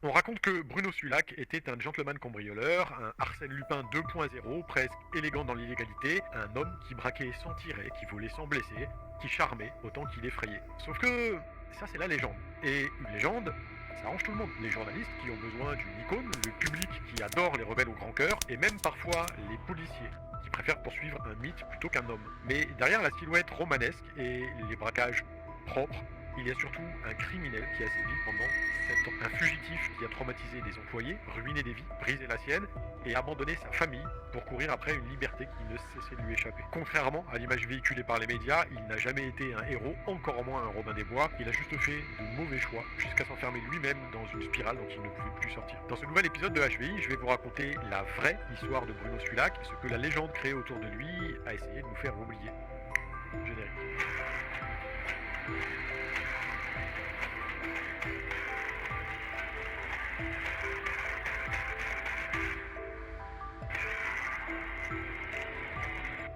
On raconte que Bruno Sulac était un gentleman cambrioleur, un Arsène Lupin 2.0, presque élégant dans l'illégalité, un homme qui braquait sans tirer, qui volait sans blesser, qui charmait autant qu'il effrayait. Sauf que ça c'est la légende. Et une légende, ça arrange tout le monde. Les journalistes qui ont besoin d'une icône, le public qui adore les rebelles au grand cœur, et même parfois les policiers qui préfèrent poursuivre un mythe plutôt qu'un homme. Mais derrière la silhouette romanesque et les braquages propres, il y a surtout un criminel qui a sévi pendant 7 ans. Un fugitif qui a traumatisé des employés, ruiné des vies, brisé la sienne et abandonné sa famille pour courir après une liberté qui ne cessait de lui échapper. Contrairement à l'image véhiculée par les médias, il n'a jamais été un héros, encore moins un Robin des Bois. Il a juste fait de mauvais choix jusqu'à s'enfermer lui-même dans une spirale dont il ne pouvait plus sortir. Dans ce nouvel épisode de HVI, je vais vous raconter la vraie histoire de Bruno Sulac, ce que la légende créée autour de lui a essayé de nous faire oublier. Générique.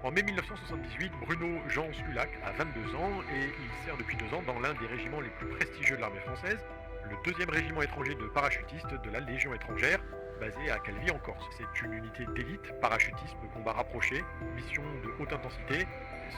En mai 1978, Bruno Jean Sulac a 22 ans et il sert depuis 2 ans dans l'un des régiments les plus prestigieux de l'armée française, le 2e régiment étranger de parachutistes de la Légion étrangère, basé à Calvi en Corse. C'est une unité d'élite, parachutisme combat rapproché, mission de haute intensité,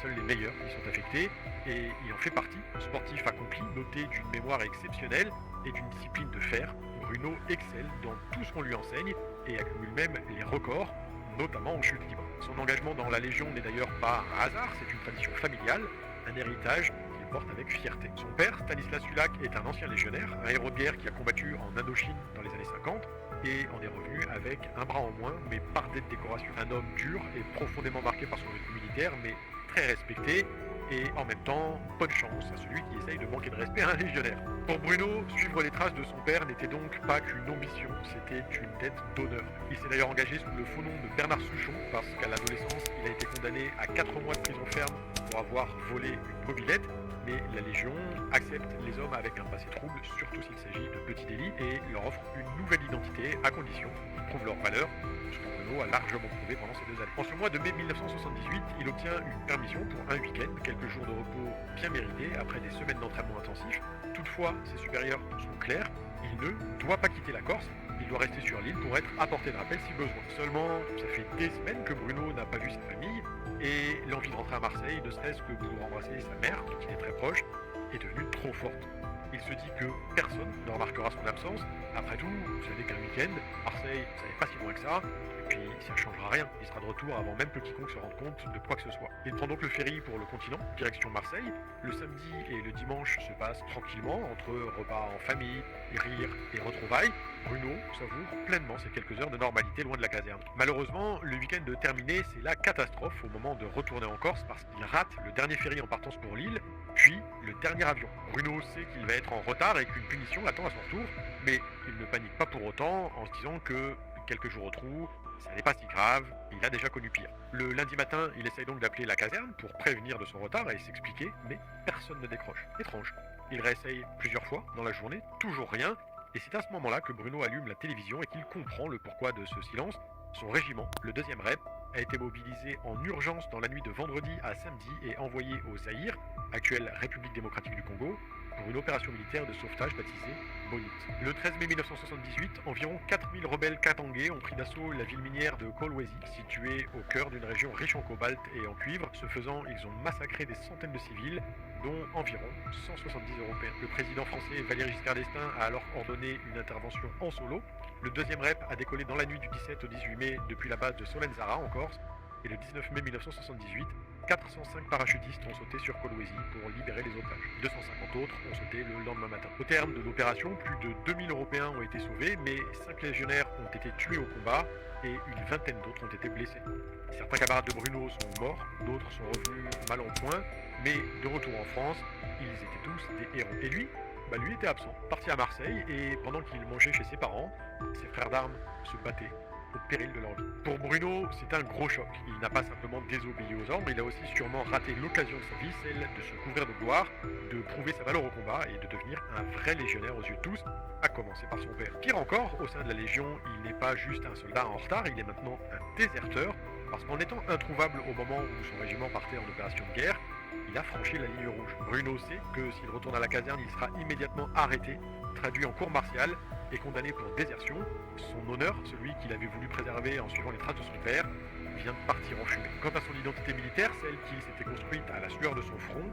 seuls les meilleurs y sont affectés, et il en fait partie. Sportif accompli, doté d'une mémoire exceptionnelle et d'une discipline de fer, Bruno excelle dans tout ce qu'on lui enseigne et accumule même les records, notamment en chute libre. Son engagement dans la Légion n'est d'ailleurs pas un hasard, c'est une tradition familiale, un héritage qu'il porte avec fierté. Son père, Stanislas Sulac, est un ancien légionnaire, un héros de guerre qui a combattu en Indochine dans les années 50 et en est revenu avec un bras en moins, mais bardé de décorations. Un homme dur et profondément marqué par son vécu militaire, mais très respecté, et en même temps, bonne chance à celui qui essaye de manquer de respect à un légionnaire. Pour Bruno, suivre les traces de son père n'était donc pas qu'une ambition, c'était une dette d'honneur. Il s'est d'ailleurs engagé sous le faux nom de Bernard Souchon, parce qu'à l'adolescence, il a été condamné à 4 mois de prison ferme pour avoir volé une mobilette, mais la Légion accepte les hommes avec un passé trouble, surtout s'il s'agit de petits délits, et leur offre une nouvelle identité à condition qu'ils prouvent leur valeur, ce que Bruno a largement prouvé pendant ces 2 années. En ce mois de mai 1978, il obtient une permission pour un week-end, quelques jours de repos bien mérités après des semaines d'entraînement intensif. Toutefois, ses supérieurs sont clairs, il ne doit pas quitter la Corse, il doit rester sur l'île pour être à portée de rappel si besoin. Seulement, ça fait des semaines que Bruno n'a pas vu sa famille, et l'envie de rentrer à Marseille, ne serait-ce que pour embrasser sa mère, dont il est très proche, est devenue trop forte. Il se dit que personne ne remarquera son absence. Après tout, vous savez qu'un week-end, Marseille, ça n'est pas si loin que ça, et puis ça ne changera rien. Il sera de retour avant même que quiconque se rende compte de quoi que ce soit. Il prend donc le ferry pour le continent, direction Marseille. Le samedi et le dimanche se passent tranquillement, entre repas en famille, rires et retrouvailles. Bruno savoure pleinement ces quelques heures de normalité loin de la caserne. Malheureusement, le week-end terminé, c'est la catastrophe au moment de retourner en Corse parce qu'il rate le dernier ferry en partance pour l'île, puis le dernier avion. Bruno sait qu'il va être en retard et qu'une punition l'attend à son retour, mais il ne panique pas pour autant en se disant que quelques jours au trou, ça n'est pas si grave, il a déjà connu pire. Le lundi matin, il essaye donc d'appeler la caserne pour prévenir de son retard et s'expliquer, mais personne ne décroche. Étrange. Il réessaye plusieurs fois dans la journée, toujours rien, et c'est à ce moment-là que Bruno allume la télévision et qu'il comprend le pourquoi de ce silence. Son régiment, le 2e REP, a été mobilisé en urgence dans la nuit de vendredi à samedi et envoyé au Zaïre, actuelle République démocratique du Congo, pour une opération militaire de sauvetage baptisée Bonite. Le 13 mai 1978, environ 4000 rebelles katangais ont pris d'assaut la ville minière de Kolwezi, située au cœur d'une région riche en cobalt et en cuivre. Ce faisant, ils ont massacré des centaines de civils, dont environ 170 Européens. Le président français Valéry Giscard d'Estaing a alors ordonné une intervention en solo. Le 2e REP a décollé dans la nuit du 17 au 18 mai depuis la base de Solenzara en Corse, et le 19 mai 1978, 405 parachutistes ont sauté sur Kolwezi pour libérer les otages. 250 autres ont sauté le lendemain matin. Au terme de l'opération, plus de 2000 Européens ont été sauvés, mais 5 légionnaires ont été tués au combat et une vingtaine d'autres ont été blessés. Certains camarades de Bruno sont morts, d'autres sont revenus mal en point, mais de retour en France, ils étaient tous des héros. Et lui était absent, parti à Marseille, et pendant qu'il mangeait chez ses parents, ses frères d'armes se battaient au péril de leur vie. Pour Bruno, c'est un gros choc. Il n'a pas simplement désobéi aux ordres, il a aussi sûrement raté l'occasion de sa vie, celle de se couvrir de gloire, de prouver sa valeur au combat et de devenir un vrai légionnaire aux yeux de tous, à commencer par son père. Pire encore, au sein de la Légion, il n'est pas juste un soldat en retard, il est maintenant un déserteur, parce qu'en étant introuvable au moment où son régiment partait en opération de guerre, il a franchi la ligne rouge. Bruno sait que s'il retourne à la caserne, il sera immédiatement arrêté, traduit en cour martiale et condamné pour désertion. Son honneur, celui qu'il avait voulu préserver en suivant les traces de son père, vient de partir en fumée. Quant à son identité militaire, celle qu'il s'était construite à la sueur de son front,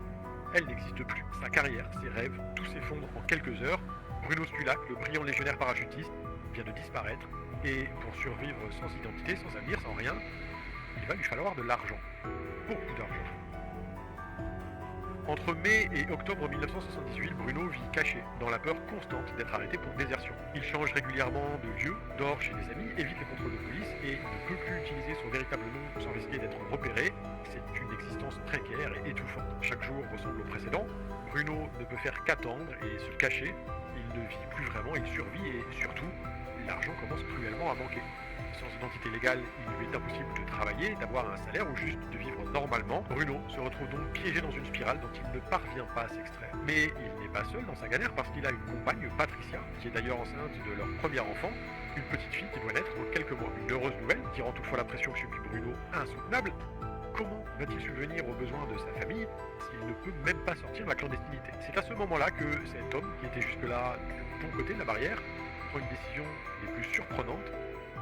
elle n'existe plus. Sa carrière, ses rêves, tout s'effondre en quelques heures. Bruno Stulac, le brillant légionnaire parachutiste, vient de disparaître. Et pour survivre sans identité, sans avenir, sans rien, il va lui falloir de l'argent. Beaucoup d'argent. Entre mai et octobre 1978, Bruno vit caché, dans la peur constante d'être arrêté pour désertion. Il change régulièrement de lieu, dort chez des amis, évite les contrôles de police et ne peut plus utiliser son véritable nom sans risquer d'être repéré. C'est une existence précaire et étouffante. Chaque jour ressemble au précédent. Bruno ne peut faire qu'attendre et se cacher. Il ne vit plus vraiment, il survit et surtout, l'argent commence cruellement à manquer. Sans identité légale, il lui est impossible de travailler, d'avoir un salaire ou juste de vivre normalement. Bruno se retrouve donc piégé dans une spirale dont il ne parvient pas à s'extraire. Mais il n'est pas seul dans sa galère parce qu'il a une compagne, Patricia, qui est d'ailleurs enceinte de leur premier enfant, une petite fille qui doit naître dans quelques mois. Une heureuse nouvelle qui rend toutefois la pression que subit Bruno insoutenable. Comment va-t-il subvenir aux besoins de sa famille s'il ne peut même pas sortir de la clandestinité? C'est à ce moment-là que cet homme, qui était jusque-là du bon côté de la barrière, prend une décision des plus surprenantes: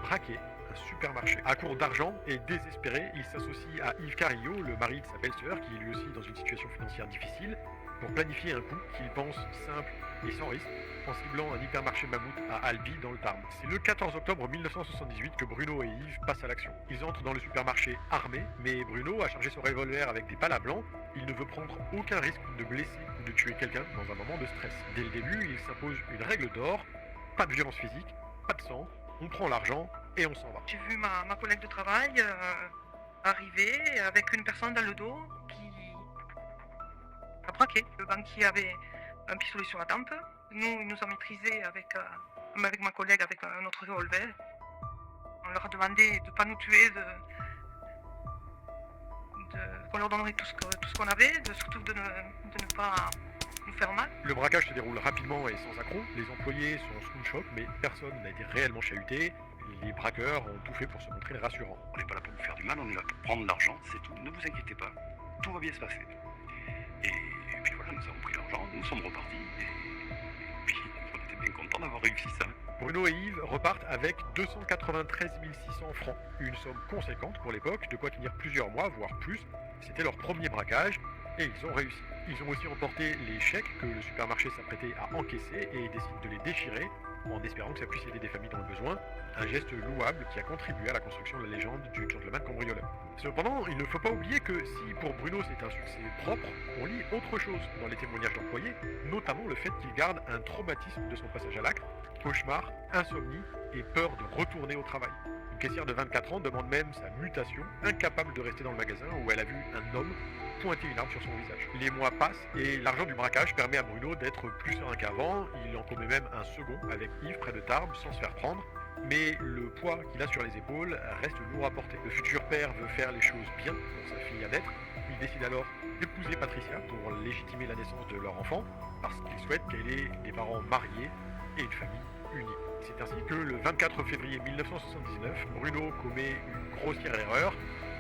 braquer un supermarché. À court d'argent et désespéré, il s'associe à Yves Carillo, le mari de sa belle-sœur, qui est lui aussi dans une situation financière difficile, pour planifier un coup qu'il pense simple et sans risque, en ciblant un hypermarché mammouth à Albi dans le Tarn. C'est le 14 octobre 1978 que Bruno et Yves passent à l'action. Ils entrent dans le supermarché armés, mais Bruno a chargé son revolver avec des balles à blanc. Il ne veut prendre aucun risque de blesser ou de tuer quelqu'un dans un moment de stress. Dès le début, il s'impose une règle d'or: pas de violence physique, pas de sang, on prend l'argent et on s'en va. J'ai vu ma collègue de travail arriver avec une personne dans le dos qui a braqué. Le banquier avait un pistolet sur la tempe. Nous, il nous a maîtrisés avec ma collègue avec un autre revolver. On leur a demandé de ne pas nous tuer, qu'on leur donnerait tout ce qu'on avait, surtout de ne pas nous faire mal. Le braquage se déroule rapidement et sans accroc. Les employés sont sous le choc, mais personne n'a été réellement chahuté. Les braqueurs ont tout fait pour se montrer rassurants. On n'est pas là pour vous faire du mal, on est là pour prendre l'argent, c'est tout. Ne vous inquiétez pas, tout va bien se passer. Et puis voilà, nous avons pris l'argent, nous sommes repartis, et puis on était bien contents d'avoir réussi ça. Bruno et Yves repartent avec 293 600 francs, une somme conséquente pour l'époque, de quoi tenir plusieurs mois, voire plus. C'était leur premier braquage, et ils ont réussi. Ils ont aussi remporté les chèques que le supermarché s'apprêtait à encaisser et décident de les déchirer, en espérant que ça puisse aider des familles dans le besoin, un geste louable qui a contribué à la construction de la légende du gentleman cambrioleur. Cependant, il ne faut pas oublier que si pour Bruno c'est un succès propre, on lit autre chose dans les témoignages d'employés, notamment le fait qu'il garde un traumatisme de son passage à l'acte, cauchemar, insomnie et peur de retourner au travail. Une caissière de 24 ans demande même sa mutation, incapable de rester dans le magasin où elle a vu un homme pointer une arme sur son visage. Les mois passent et l'argent du braquage permet à Bruno d'être plus serein qu'avant. Il en commet même un second avec Yves près de Tarbes sans se faire prendre. Mais le poids qu'il a sur les épaules reste lourd à porter. Le futur père veut faire les choses bien pour sa fille à naître. Il décide alors d'épouser Patricia pour légitimer la naissance de leur enfant, parce qu'il souhaite qu'elle ait des parents mariés et une famille unie. C'est ainsi que le 24 février 1979, Bruno commet une grossière erreur.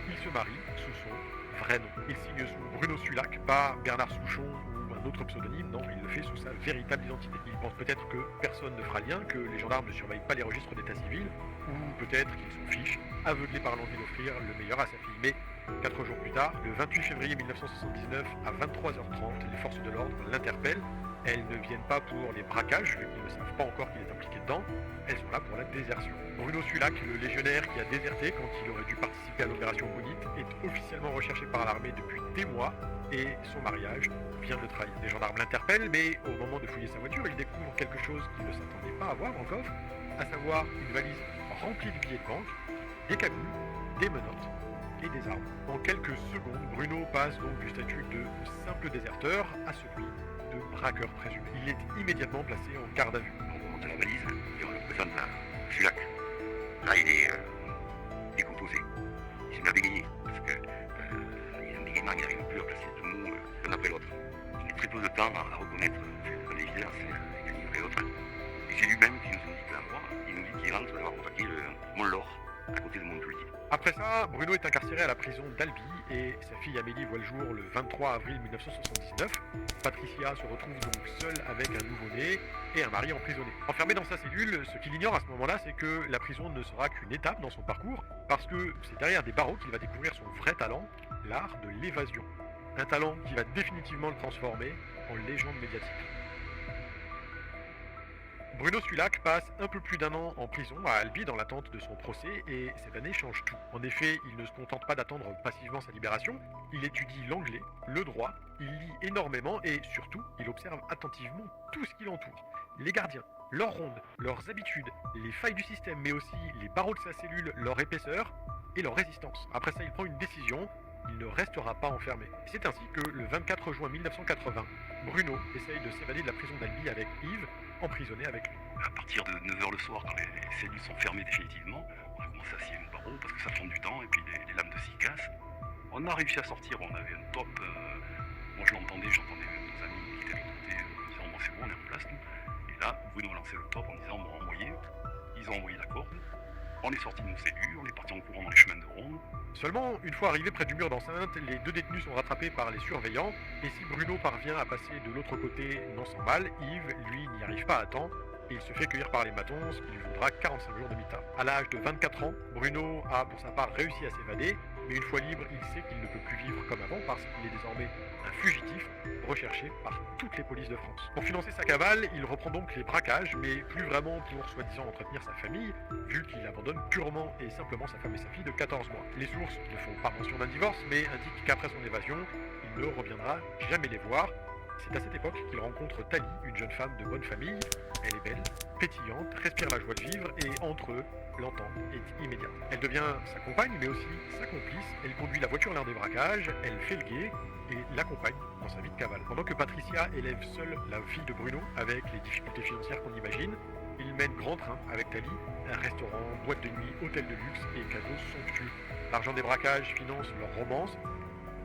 Il se marie sous son vrai nom. Il signe sous Bruno Stulac, pas Bernard Souchon ou un autre pseudonyme, non, il le fait sous sa véritable identité. Il pense peut-être que personne ne fera lien, que les gendarmes ne surveillent pas les registres d'état civil, ou peut-être qu'ils s'en fichent, aveuglés par l'envie d'offrir le meilleur à sa fille. Mais 4 jours plus tard, le 28 février 1979, à 23h30, les forces de l'ordre l'interpellent. Elles ne viennent pas pour les braquages, vu qu'ils ne savent pas encore qu'il est impliqué dedans, elles sont là pour la désertion. Bruno Stulac, le légionnaire qui a déserté quand il aurait dû participer à l'opération Bonite, est officiellement recherché par l'armée depuis des mois, et son mariage vient de le trahir. Les gendarmes l'interpellent, mais au moment de fouiller sa voiture, il découvre quelque chose qu'il ne s'attendait pas à voir en coffre, à savoir une valise remplie de billets de banque, des cagoules, des menottes et des armes. En quelques secondes, Bruno passe donc du statut de simple déserteur à celui de braqueur présumé. Il est immédiatement placé en garde à vue. On remonte la valise et on le présente à Stulac. Là, il est décomposé. Il se met à bégayer parce que il a un bégaiement, il n'arrive plus à placer tout le monde l'un après l'autre. Il met très peu de temps à reconnaître les visages l'un après l'autre. Et c'est lui-même qui nous indique l'endroit. Il nous dit qu'il rentre d'avoir contacté le Mont-Laure, à côté de Montpellier. Après ça, Bruno est incarcéré à la prison d'Albi et sa fille Amélie voit le jour le 23 avril 1979. Patricia se retrouve donc seule avec un nouveau-né et un mari emprisonné. Enfermé dans sa cellule, ce qu'il ignore à ce moment-là, c'est que la prison ne sera qu'une étape dans son parcours, parce que c'est derrière des barreaux qu'il va découvrir son vrai talent, l'art de l'évasion. Un talent qui va définitivement le transformer en légende médiatique. Bruno Sulac passe un peu plus d'un an en prison à Albi dans l'attente de son procès et cette année change tout. En effet, il ne se contente pas d'attendre passivement sa libération, il étudie l'anglais, le droit, il lit énormément et surtout, il observe attentivement tout ce qui l'entoure. Les gardiens, leurs rondes, leurs habitudes, les failles du système mais aussi les barreaux de sa cellule, leur épaisseur et leur résistance. Après ça, il prend une décision, il ne restera pas enfermé. C'est ainsi que le 24 juin 1980, Bruno essaye de s'évader de la prison d'Albi avec Yves, emprisonné avec lui. À partir de 9h le soir, quand les cellules sont fermées définitivement, on a commencé à scier nos barreaux parce que ça prend du temps et puis les lames de scie cassent. On a réussi à sortir, on avait un top. Moi j'entendais nos amis qui étaient de l'autre côté disant bon c'est bon, on est en place nous. Et là, Bruno a lancé le top en disant bon envoyez. Ils ont envoyé la corde. On est sorti de nos cellules, on est parti en courant dans les chemins de ronde. Seulement, une fois arrivés près du mur d'enceinte, les deux détenus sont rattrapés par les surveillants, et si Bruno parvient à passer de l'autre côté non sans mal, Yves, lui, n'y arrive pas à temps, et il se fait cueillir par les matons, ce qui lui vaudra 45 jours de mitard. À l'âge de 24 ans, Bruno a pour sa part réussi à s'évader, mais une fois libre, il sait qu'il ne peut plus vivre comme avant parce qu'il est désormais un fugitif recherché par toutes les polices de France. Pour financer sa cavale, il reprend donc les braquages, mais plus vraiment pour soi-disant entretenir sa famille, vu qu'il abandonne purement et simplement sa femme et sa fille de 14 mois. Les sources ne font pas mention d'un divorce, mais indiquent qu'après son évasion, il ne reviendra jamais les voir. C'est à cette époque qu'il rencontre Thalie, une jeune femme de bonne famille. Elle est belle, pétillante, respire la joie de vivre et entre eux, l'entente est immédiate. Elle devient sa compagne mais aussi sa complice. Elle conduit la voiture lors des braquages, elle fait le guet et l'accompagne dans sa vie de cavale. Pendant que Patricia élève seule la fille de Bruno avec les difficultés financières qu'on imagine, il mène grand train avec Thalie, un restaurant, boîte de nuit, hôtel de luxe et cadeaux somptueux. L'argent des braquages finance leur romance.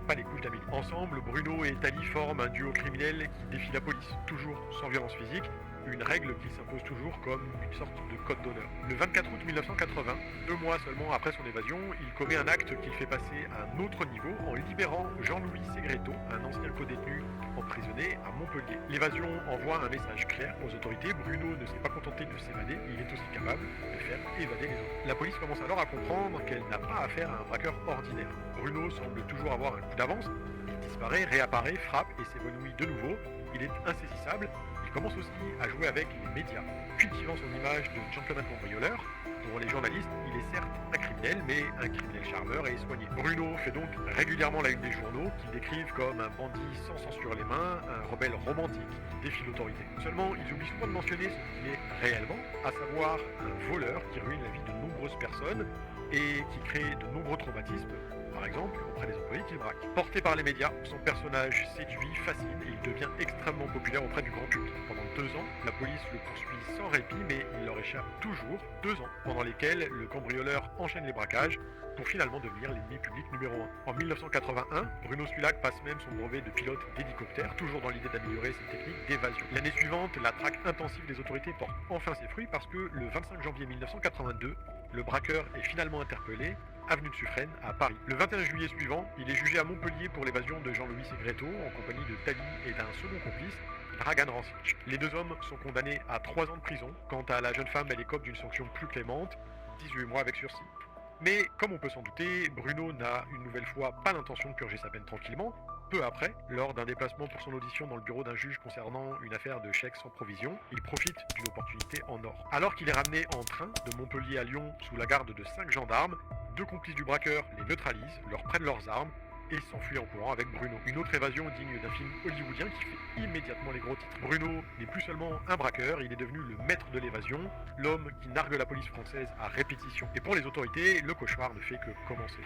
Pas les couches d'Amélie. Ensemble, Bruno et Thalie forment un duo criminel qui défie la police, toujours sans violence physique, une règle qui s'impose toujours comme une sorte de code d'honneur. Le 24 août 1980, 2 mois seulement après son évasion, il commet un acte qu'il fait passer à un autre niveau en libérant Jean-Louis Segretto, un ancien codétenu emprisonné à Montpellier. L'évasion envoie un message clair aux autorités. Bruno ne s'est pas contenté de s'évader, il est aussi capable de faire évader les autres. La police commence alors à comprendre qu'elle n'a pas affaire à un braqueur ordinaire. Bruno semble toujours avoir un coup d'avance, il disparaît, réapparaît, frappe et s'évanouit de nouveau. Il est insaisissable. Il commence aussi à jouer avec les médias, cultivant son image de gentleman cambrioleur. Pour les journalistes, il est certes un criminel, mais un criminel charmeur et soigné. Bruno fait donc régulièrement la une des journaux, qui le décrivent comme un bandit sans censure les mains, un rebelle romantique qui défie l'autorité. Seulement, ils oublient souvent de mentionner ce qu'il est réellement, à savoir un voleur qui ruine la vie de nombreuses personnes et qui crée de nombreux traumatismes, par exemple auprès des employés qu'il braque. Porté par les médias, son personnage séduit, fascine et il devient extrêmement populaire auprès du grand public. Pendant 2 ans, la police le poursuit sans répit, mais il leur échappe toujours. 2 ans pendant lesquels le cambrioleur enchaîne les braquages pour finalement devenir l'ennemi public numéro 1. En 1981, Bruno Sulac passe même son brevet de pilote d'hélicoptère, toujours dans l'idée d'améliorer ses techniques d'évasion. L'année suivante, la traque intensive des autorités porte enfin ses fruits parce que le 25 janvier 1982, le braqueur est finalement interpellé, avenue de Suffren, à Paris. Le 21 juillet suivant, il est jugé à Montpellier pour l'évasion de Jean-Louis Segretto en compagnie de Thalie et d'un second complice, Dragan Rancic. Les 2 hommes sont condamnés à 3 ans de prison. Quant à la jeune femme, elle écope d'une sanction plus clémente, 18 mois avec sursis. Mais comme on peut s'en douter, Bruno n'a une nouvelle fois pas l'intention de purger sa peine tranquillement. Peu après, lors d'un déplacement pour son audition dans le bureau d'un juge concernant une affaire de chèques sans provision, il profite d'une opportunité en or. Alors qu'il est ramené en train de Montpellier à Lyon sous la garde de 5 gendarmes, 2 complices du braqueur les neutralisent, leur prennent leurs armes et s'enfuit en courant avec Bruno. Une autre évasion digne d'un film hollywoodien qui fait immédiatement les gros titres. Bruno n'est plus seulement un braqueur, il est devenu le maître de l'évasion, l'homme qui nargue la police française à répétition. Et pour les autorités, le cauchemar ne fait que commencer.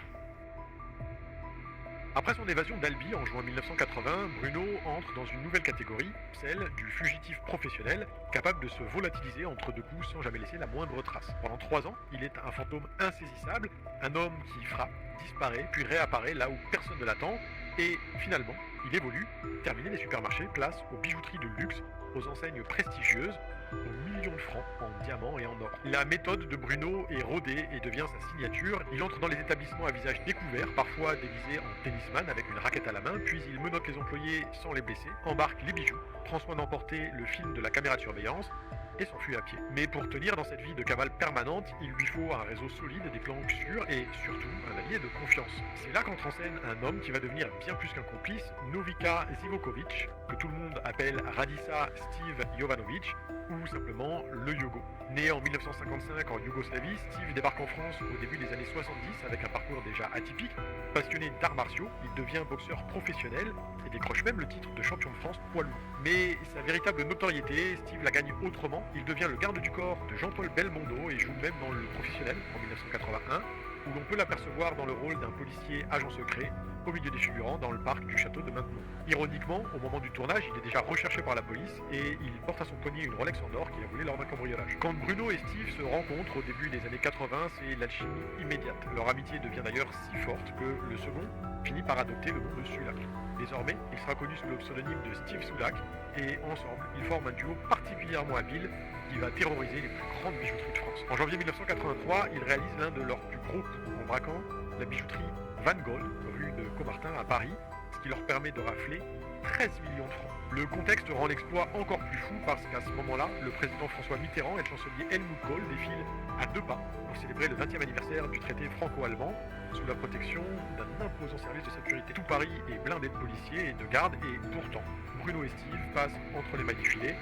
Après son évasion d'Albi en juin 1980, Bruno entre dans une nouvelle catégorie, celle du fugitif professionnel, capable de se volatiliser entre 2 coups sans jamais laisser la moindre trace. Pendant 3 ans, il est un fantôme insaisissable, un homme qui frappe, disparaît, puis réapparaît là où personne ne l'attend, et finalement, il évolue, terminé les supermarchés, place aux bijouteries de luxe, aux enseignes prestigieuses, aux millions de francs en diamants et en or. La méthode de Bruno est rodée et devient sa signature. Il entre dans les établissements à visage découvert, parfois déguisé en tennisman avec une raquette à la main, puis il menotte les employés sans les blesser, embarque les bijoux, prend soin d'emporter le film de la caméra de surveillance et s'enfuit à pied. Mais pour tenir dans cette vie de cavale permanente, il lui faut un réseau solide, des plans sûrs et surtout un allié de confiance. C'est là qu'entre en scène un homme qui va devenir bien plus qu'un complice, Novika Zivokovic, que tout le monde appelle Radisa Steve Jovanovic, ou simplement le Yogo. Né en 1955 en Yougoslavie, Steve débarque en France au début des années 70 avec un parcours déjà atypique. Passionné d'arts martiaux, il devient boxeur professionnel et décroche même le titre de champion de France poids lourd. Mais sa véritable notoriété, Steve la gagne autrement. Il devient le garde du corps de Jean-Paul Belmondo et joue même dans Le Professionnel en 1981, où l'on peut l'apercevoir dans le rôle d'un policier agent secret au milieu des figurants dans le parc du château de Maintenon. Ironiquement, au moment du tournage, il est déjà recherché par la police et il porte à son poignet une Rolex en or qu'il a volée lors d'un cambriolage. Quand Bruno et Steve se rencontrent au début des années 80, c'est l'alchimie immédiate. Leur amitié devient d'ailleurs si forte que le second finit par adopter le nom de Sulak. Désormais, il sera connu sous le pseudonyme de Steve Sulak et ensemble, ils forment un duo particulièrement habile qui va terroriser les plus grandes bijouteries de France. En janvier 1983, ils réalisent l'un de leurs plus gros coups en braquant la bijouterie Van Gogh, rue de Caumartin à Paris, ce qui leur permet de rafler 13 millions de francs. Le contexte rend l'exploit encore plus fou parce qu'à ce moment-là, le président François Mitterrand et le chancelier Helmut Kohl défilent à 2 pas pour célébrer le 20e anniversaire du traité franco-allemand sous la protection d'un imposant service de sécurité. Tout Paris est blindé de policiers et de gardes et pourtant, Bruno et Steve passent entre les mailles du filet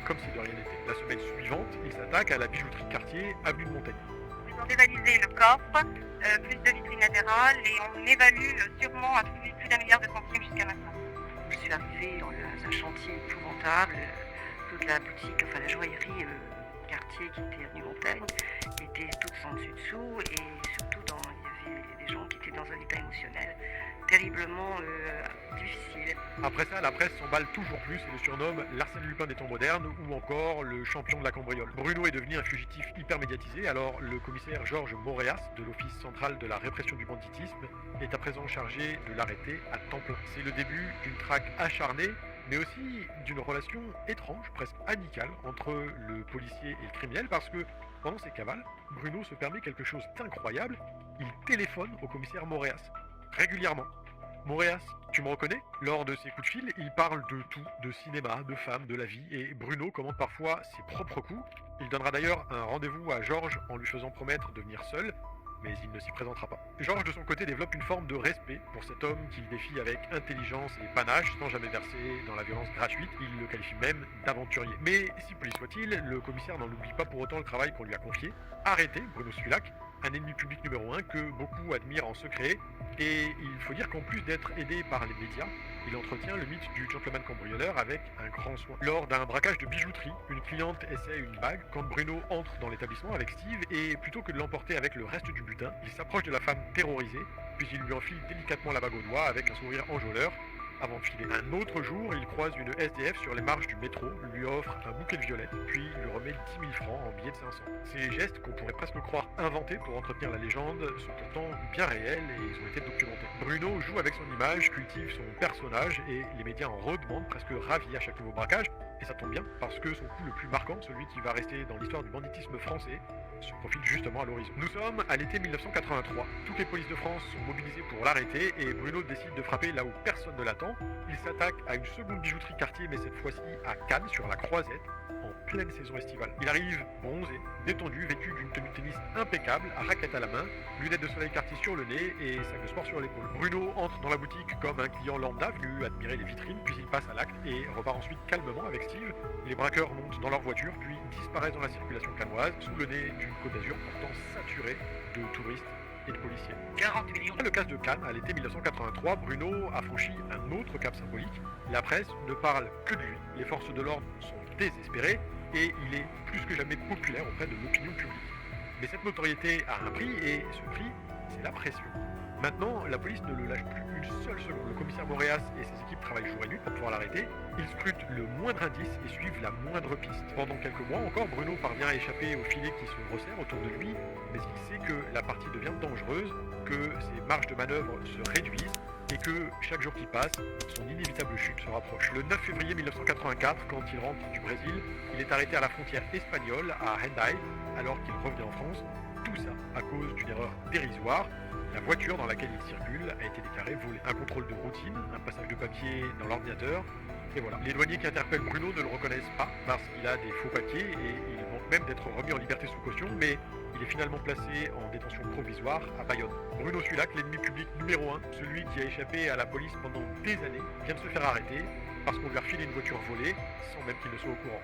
comme si de rien n'était. La semaine suivante, ils s'attaquent à la bijouterie Cartier, avenue de Montaigne. Ils ont dévalisé le coffre, plus de vitrines latérales et on évalue sûrement à plus d'1 milliard de centimes jusqu'à maintenant. Je suis arrivée dans un chantier épouvantable, toute la boutique, enfin la joaillerie quartier qui était avenue Montaigne, était toute en dessus-dessous et surtout il y avait des gens qui étaient dans un état émotionnel terriblement difficile. Après ça, la presse s'emballe toujours plus et le surnomme l'Arsène Lupin des temps modernes ou encore le champion de la cambriole. Bruno est devenu un fugitif hyper médiatisé, alors le commissaire Georges Moréas de l'Office central de la répression du banditisme est à présent chargé de l'arrêter à temps plein. C'est le début d'une traque acharnée, mais aussi d'une relation étrange, presque amicale, entre le policier et le criminel, parce que pendant ces cavales, Bruno se permet quelque chose d'incroyable, il téléphone au commissaire Moréas, régulièrement. Moréas, tu me reconnais? Lors de ses coups de fil, il parle de tout, de cinéma, de femmes, de la vie, et Bruno commande parfois ses propres coups. Il donnera d'ailleurs un rendez-vous à Georges en lui faisant promettre de venir seul, mais il ne s'y présentera pas. Georges de son côté développe une forme de respect pour cet homme qu'il défie avec intelligence et panache, sans jamais verser dans la violence gratuite. Il le qualifie même d'aventurier. Mais si poli soit-il, le commissaire n'en oublie pas pour autant le travail qu'on lui a confié. Arrêter Bruno Sulak, un ennemi public numéro 1 que beaucoup admirent en secret, et il faut dire qu'en plus d'être aidé par les médias, il entretient le mythe du gentleman cambrioleur avec un grand soin. Lors d'un braquage de bijouterie, une cliente essaie une bague quand Bruno entre dans l'établissement avec Steve et plutôt que de l'emporter avec le reste du butin, il s'approche de la femme terrorisée, puis il lui enfile délicatement la bague au doigt avec un sourire enjôleur avant de filer. Un autre jour, il croise une SDF sur les marches du métro, lui offre un bouquet de violettes, puis lui remet 10 000 francs en billets de 500. Ces gestes qu'on pourrait presque croire inventés pour entretenir la légende sont pourtant bien réels et ils ont été documentés. Bruno joue avec son image, cultive son personnage et les médias en redemandent, presque ravis à chaque nouveau braquage. Et ça tombe bien, parce que son coup le plus marquant, celui qui va rester dans l'histoire du banditisme français, se profile justement à l'horizon. Nous sommes à l'été 1983. Toutes les polices de France sont mobilisées pour l'arrêter et Bruno décide de frapper là où personne ne l'attend. Il s'attaque à une seconde bijouterie Cartier, mais cette fois-ci à Cannes, sur la Croisette, en pleine saison estivale. Il arrive bronzé, détendu, vêtu d'une tenue de tennis impeccable, à raquette à la main, lunettes de soleil Cartier sur le nez et sac de sport sur l'épaule. Bruno entre dans la boutique comme un client lambda venu admirer les vitrines, puis il passe à l'acte et repart ensuite calmement avec Steve. Les braqueurs montent dans leur voiture, puis disparaissent dans la circulation cannoise, sous le nez d'une Côte d'Azur pourtant saturée de touristes et de policiers. 40 millions. Dans le cas de Cannes, à l'été 1983, Bruno a franchi un autre cap symbolique. La presse ne parle que de lui, les forces de l'ordre sont désespérées et il est plus que jamais populaire auprès de l'opinion publique. Mais cette notoriété a un prix et ce prix, c'est la pression. Maintenant, la police ne le lâche plus une seule seconde. Le commissaire Moréas et ses équipes travaillent jour et nuit pour pouvoir l'arrêter. Ils scrutent le moindre indice et suivent la moindre piste. Pendant quelques mois encore, Bruno parvient à échapper au filet qui se resserre autour de lui, mais il sait que la partie devient dangereuse, que ses marges de manœuvre se réduisent et que chaque jour qui passe, son inévitable chute se rapproche. Le 9 février 1984, quand il rentre du Brésil, il est arrêté à la frontière espagnole, à Hendaye, alors qu'il revient en France. Tout ça à cause d'une erreur dérisoire. La voiture dans laquelle il circule a été déclarée volée. Un contrôle de routine, un passage de papier dans l'ordinateur, et voilà. Les douaniers qui interpellent Bruno ne le reconnaissent pas parce qu'il a des faux papiers et il manque même d'être remis en liberté sous caution, mais il est finalement placé en détention provisoire à Bayonne. Bruno Sulac, l'ennemi public numéro 1, celui qui a échappé à la police pendant des années, vient de se faire arrêter parce qu'on lui a refilé une voiture volée sans même qu'il ne soit au courant.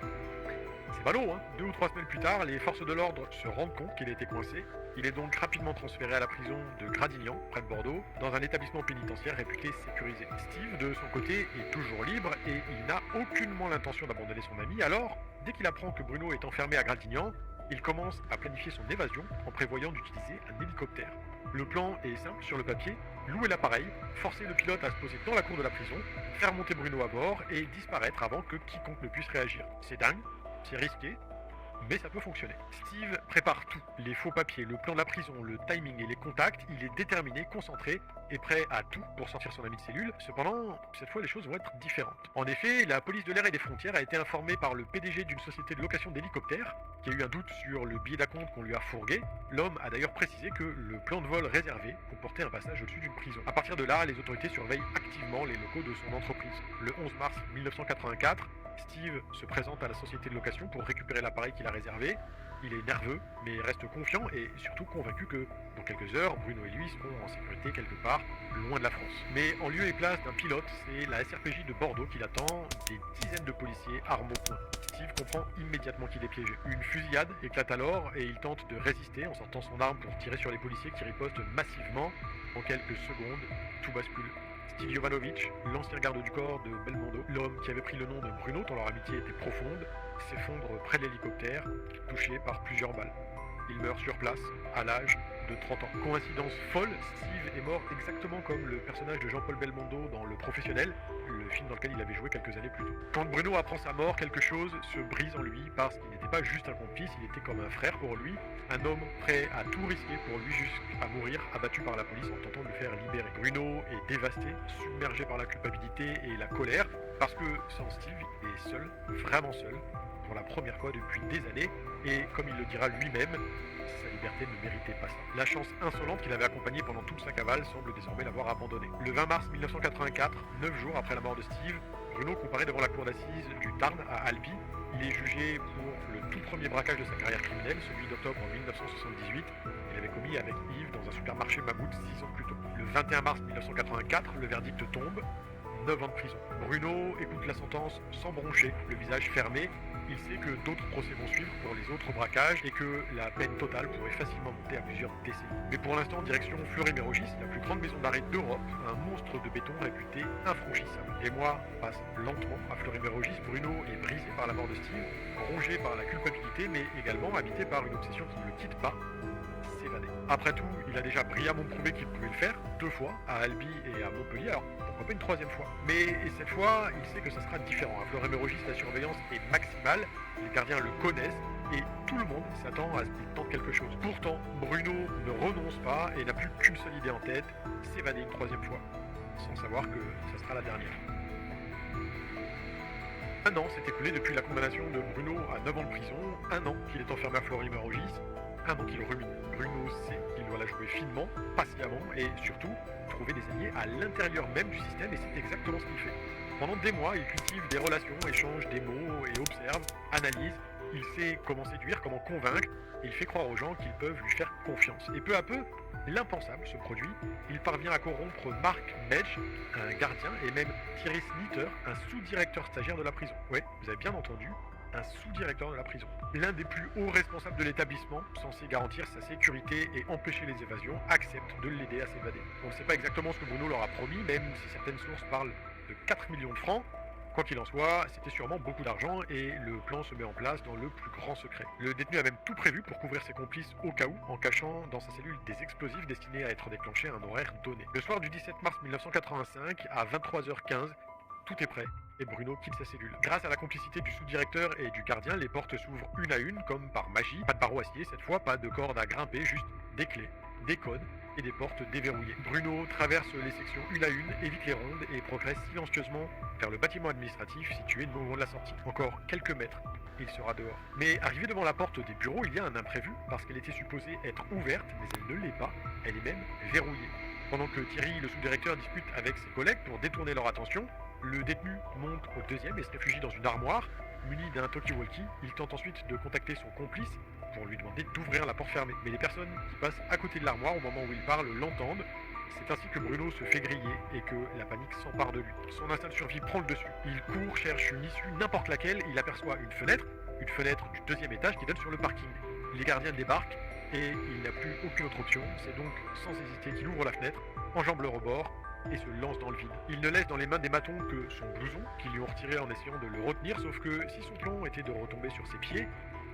C'est ballot, hein. 2 ou 3 semaines plus tard, les forces de l'ordre se rendent compte qu'il a été coincé. Il est donc rapidement transféré à la prison de Gradignan, près de Bordeaux, dans un établissement pénitentiaire réputé sécurisé. Steve, de son côté, est toujours libre et il n'a aucunement l'intention d'abandonner son ami. Alors, dès qu'il apprend que Bruno est enfermé à Gradignan, il commence à planifier son évasion en prévoyant d'utiliser un hélicoptère. Le plan est simple sur le papier, louer l'appareil, forcer le pilote à se poser dans la cour de la prison, faire monter Bruno à bord et disparaître avant que quiconque ne puisse réagir. C'est dingue, c'est risqué, mais ça peut fonctionner. Steve prépare tout, les faux papiers, le plan de la prison, le timing et les contacts. Il est déterminé, concentré et prêt à tout pour sortir son ami de cellule. Cependant, cette fois les choses vont être différentes. En effet, la police de l'air et des frontières a été informée par le PDG d'une société de location d'hélicoptères qui a eu un doute sur le billet d'acompte qu'on lui a fourgué. L'homme a d'ailleurs précisé que le plan de vol réservé comportait un passage au-dessus d'une prison. À partir de là, les autorités surveillent activement les locaux de son entreprise. Le 11 mars 1984, Steve se présente à la société de location pour récupérer l'appareil qu'il a réservé. Il est nerveux, mais reste confiant et surtout convaincu que dans quelques heures, Bruno et lui seront en sécurité quelque part, loin de la France. Mais en lieu et place d'un pilote, c'est la SRPJ de Bordeaux qui l'attend, des dizaines de policiers armes au poing. Steve comprend immédiatement qu'il est piégé. Une fusillade éclate alors et il tente de résister en sortant son arme pour tirer sur les policiers qui ripostent massivement. En quelques secondes, tout bascule. Steve Jovanovic, l'ancien garde du corps de Belmondo, l'homme qui avait pris le nom de Bruno tant leur amitié était profonde, s'effondre près de l'hélicoptère, touché par plusieurs balles. Il meurt sur place, à l'âge de 30 ans. Coïncidence folle, Steve est mort exactement comme le personnage de Jean-Paul Belmondo dans Le Professionnel, le film dans lequel il avait joué quelques années plus tôt. Quand Bruno apprend sa mort, quelque chose se brise en lui parce qu'il n'était pas juste un complice, il était comme un frère pour lui, un homme prêt à tout risquer pour lui jusqu'à mourir, abattu par la police en tentant de le faire libérer. Bruno est dévasté, submergé par la culpabilité et la colère, parce que sans Steve, il est seul, vraiment seul, pour la première fois depuis des années, et comme il le dira lui-même, sa liberté ne méritait pas ça. La chance insolente qu'il avait accompagnée pendant toute sa cavale semble désormais l'avoir abandonné. Le 20 mars 1984, 9 jours après la mort de Steve, Bruno comparaît devant la cour d'assises du Tarn à Albi. Il est jugé pour le tout premier braquage de sa carrière criminelle, celui d'octobre 1978. Il avait commis avec Yves dans un supermarché mammouth 6 ans plus tôt. Le 21 mars 1984, le verdict tombe. 9 ans de prison. Bruno écoute la sentence sans broncher, le visage fermé. Il sait que d'autres procès vont suivre pour les autres braquages et que la peine totale pourrait facilement monter à plusieurs décennies. Mais pour l'instant, direction Fleury-Mérogis, la plus grande maison d'arrêt d'Europe, un monstre de béton réputé infranchissable. Les mois passent lentement à Fleury-Mérogis. Bruno est brisé par la mort de Steve, rongé par la culpabilité, mais également habité par une obsession qui ne le quitte pas, s'évader. Après tout, il a déjà brillamment prouvé qu'il pouvait le faire, 2 fois, à Albi et à Montpellier, alors pourquoi pas une 3e fois. Mais cette fois, il sait que ça sera différent. À Fleury-Mérogis, la surveillance est maximale, les gardiens le connaissent, et tout le monde s'attend à ce qu'il tente quelque chose. Pourtant, Bruno ne renonce pas et n'a plus qu'une seule idée en tête, s'évader une 3e fois, sans savoir que ça sera la dernière. Un an s'est écoulé depuis la condamnation de Bruno à 9 ans de prison, 1 an qu'il est enfermé à Fleury-Mérogis, 1 an qu'il rumine. Bruno sait qu'il doit la jouer finement, patiemment et surtout trouver des alliés à l'intérieur même du système, et c'est exactement ce qu'il fait. Pendant des mois, il cultive des relations, échange des mots et observe, analyse. Il sait comment séduire, comment convaincre, et il fait croire aux gens qu'ils peuvent lui faire confiance. Et peu à peu, l'impensable se produit. Il parvient à corrompre Mark Medge, un gardien, et même Thierry Snitter, un sous-directeur stagiaire de la prison. Ouais, vous avez bien entendu, un sous-directeur de la prison. L'un des plus hauts responsables de l'établissement, censé garantir sa sécurité et empêcher les évasions, accepte de l'aider à s'évader. On ne sait pas exactement ce que Bruno leur a promis, même si certaines sources parlent de 4 millions de francs. Quoi qu'il en soit, c'était sûrement beaucoup d'argent et le plan se met en place dans le plus grand secret. Le détenu a même tout prévu pour couvrir ses complices au cas où, en cachant dans sa cellule des explosifs destinés à être déclenchés à un horaire donné. Le soir du 17 mars 1985, à 23h15, tout est prêt et Bruno quitte sa cellule. Grâce à la complicité du sous-directeur et du gardien, les portes s'ouvrent une à une comme par magie. Pas de barreaux acier cette fois, pas de corde à grimper, juste des clés. des codes et des portes déverrouillées. Bruno traverse les sections une à une, évite les rondes et progresse silencieusement vers le bâtiment administratif situé non loin de la sortie. Encore quelques mètres, et il sera dehors. Mais arrivé devant la porte des bureaux, il y a un imprévu parce qu'elle était supposée être ouverte, mais elle ne l'est pas, elle est même verrouillée. Pendant que Thierry, le sous-directeur, discute avec ses collègues pour détourner leur attention, le détenu monte au deuxième et se réfugie dans une armoire. Muni d'un talkie-walkie, il tente ensuite de contacter son complice pour lui demander d'ouvrir la porte fermée. Mais les personnes qui passent à côté de l'armoire au moment où il parle l'entendent. C'est ainsi que Bruno se fait griller et que la panique s'empare de lui. Son instinct de survie prend le dessus. Il court, cherche une issue, n'importe laquelle, il aperçoit une fenêtre du deuxième étage qui donne sur le parking. Les gardiens débarquent et il n'a plus aucune autre option. C'est donc sans hésiter qu'il ouvre la fenêtre, enjambe le rebord et se lance dans le vide. Il ne laisse dans les mains des matons que son blouson, qu'ils lui ont retiré en essayant de le retenir, sauf que si son plan était de retomber sur ses pieds,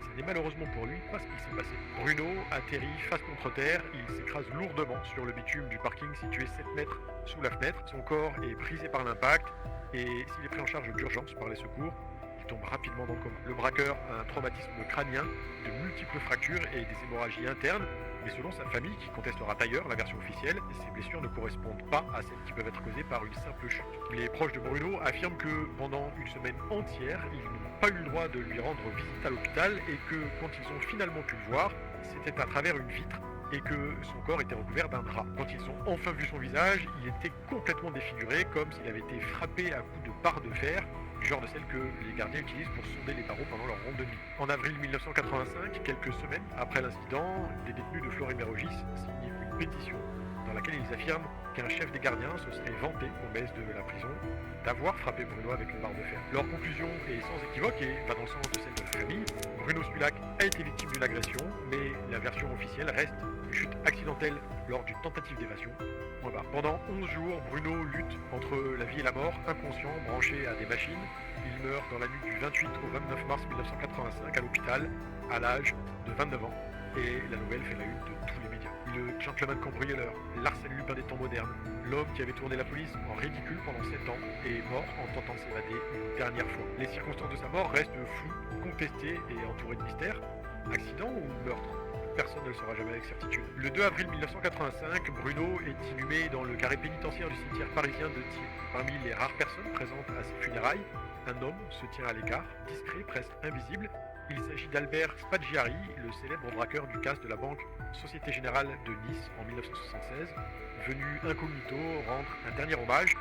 ce n'est malheureusement pour lui pas ce qui s'est passé. Bruno atterrit face contre terre, il s'écrase lourdement sur le bitume du parking situé 7 mètres sous la fenêtre. Son corps est brisé par l'impact et s'il est pris en charge d'urgence par les secours, il tombe rapidement dans le coma. Le braqueur a un traumatisme crânien, de multiples fractures et des hémorragies internes, mais selon sa famille, qui contestera d'ailleurs la version officielle, ces blessures ne correspondent pas à celles qui peuvent être causées par une simple chute. Les proches de Bruno affirment que pendant une semaine entière, ils n'ont pas eu le droit de lui rendre visite à l'hôpital et que quand ils ont finalement pu le voir, c'était à travers une vitre et que son corps était recouvert d'un drap. Quand ils ont enfin vu son visage, il était complètement défiguré, comme s'il avait été frappé à coups de barre de fer, du genre de celle que les gardiens utilisent pour sonder les barreaux pendant leur ronde de nuit. En avril 1985, quelques semaines après l'incident, des détenus de Fleury-Mérogis signent une pétition dans laquelle ils affirment qu'un chef des gardiens se serait vanté au mess de la prison d'avoir frappé Bruno avec une barre de fer. Leur conclusion est sans équivoque et va dans le sens de celle de la famille. Bruno Stulac a été victime d'une agression, mais la version officielle reste une chute accidentelle lors d'une tentative d'évasion. Pendant 11 jours, Bruno lutte entre la vie et la mort, inconscient, branché à des machines. Il meurt dans la nuit du 28 au 29 mars 1985 à l'hôpital, à l'âge de 29 ans. Et la nouvelle fait la une de tous les médias. Le gentleman cambrioleur, l'Arsène Lupin des temps modernes, l'homme qui avait tourné la police en ridicule pendant 7 ans est mort en tentant de s'évader une dernière fois. Les circonstances de sa mort restent floues, contestées et entourées de mystères. Accident ou meurtre? Personne ne le saura jamais avec certitude. Le 2 avril 1985, Bruno est inhumé dans le carré pénitentiaire du cimetière parisien de Thiers. Parmi les rares personnes présentes à ses funérailles, un homme se tient à l'écart, discret, presque invisible. Il s'agit d'Albert Spaggiari, le célèbre braqueur du casse de la banque Société Générale de Nice en 1976, venu incognito rendre un dernier hommage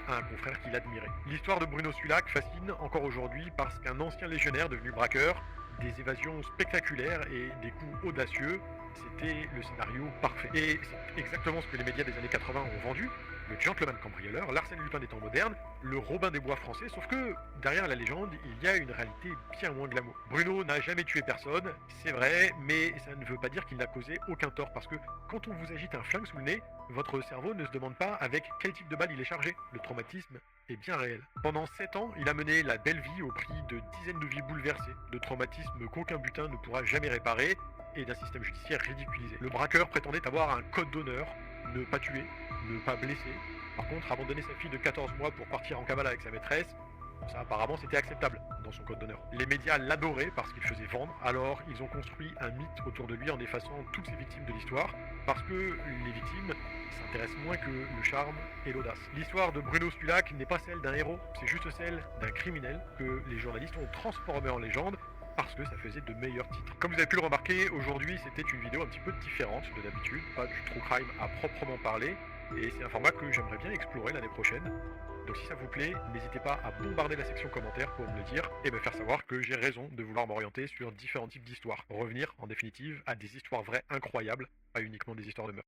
à un confrère qu'il admirait. L'histoire de Bruno Stulac fascine encore aujourd'hui parce qu'un ancien légionnaire devenu braqueur, des évasions spectaculaires et des coups audacieux, c'était le scénario parfait. Et c'est exactement ce que les médias des années 80 ont vendu. Le gentleman cambrioleur, l'Arsène Lupin des temps modernes, le Robin des Bois français, sauf que derrière la légende, il y a une réalité bien moins glamour. Bruno n'a jamais tué personne, c'est vrai, mais ça ne veut pas dire qu'il n'a causé aucun tort, parce que quand on vous agite un flingue sous le nez, votre cerveau ne se demande pas avec quel type de balle il est chargé. Le traumatisme est bien réel. Pendant 7 ans, il a mené la belle vie au prix de dizaines de vies bouleversées, de traumatismes qu'aucun butin ne pourra jamais réparer, et d'un système judiciaire ridiculisé. Le braqueur prétendait avoir un code d'honneur, ne pas tuer, ne pas blesser. Par contre, abandonner sa fille de 14 mois pour partir en cavale avec sa maîtresse, ça apparemment c'était acceptable dans son code d'honneur. Les médias l'adoraient parce qu'il faisait vendre, alors ils ont construit un mythe autour de lui en effaçant toutes ces victimes de l'histoire, parce que les victimes s'intéressent moins que le charme et l'audace. L'histoire de Bruno Stulac n'est pas celle d'un héros, c'est juste celle d'un criminel que les journalistes ont transformé en légende, parce que ça faisait de meilleurs titres. Comme vous avez pu le remarquer, aujourd'hui c'était une vidéo un petit peu différente de d'habitude, pas du true crime à proprement parler, et c'est un format que j'aimerais bien explorer l'année prochaine. Donc si ça vous plaît, n'hésitez pas à bombarder la section commentaires pour me le dire et me faire savoir que j'ai raison de vouloir m'orienter sur différents types d'histoires. Revenir en définitive à des histoires vraies incroyables, pas uniquement des histoires de meurtre.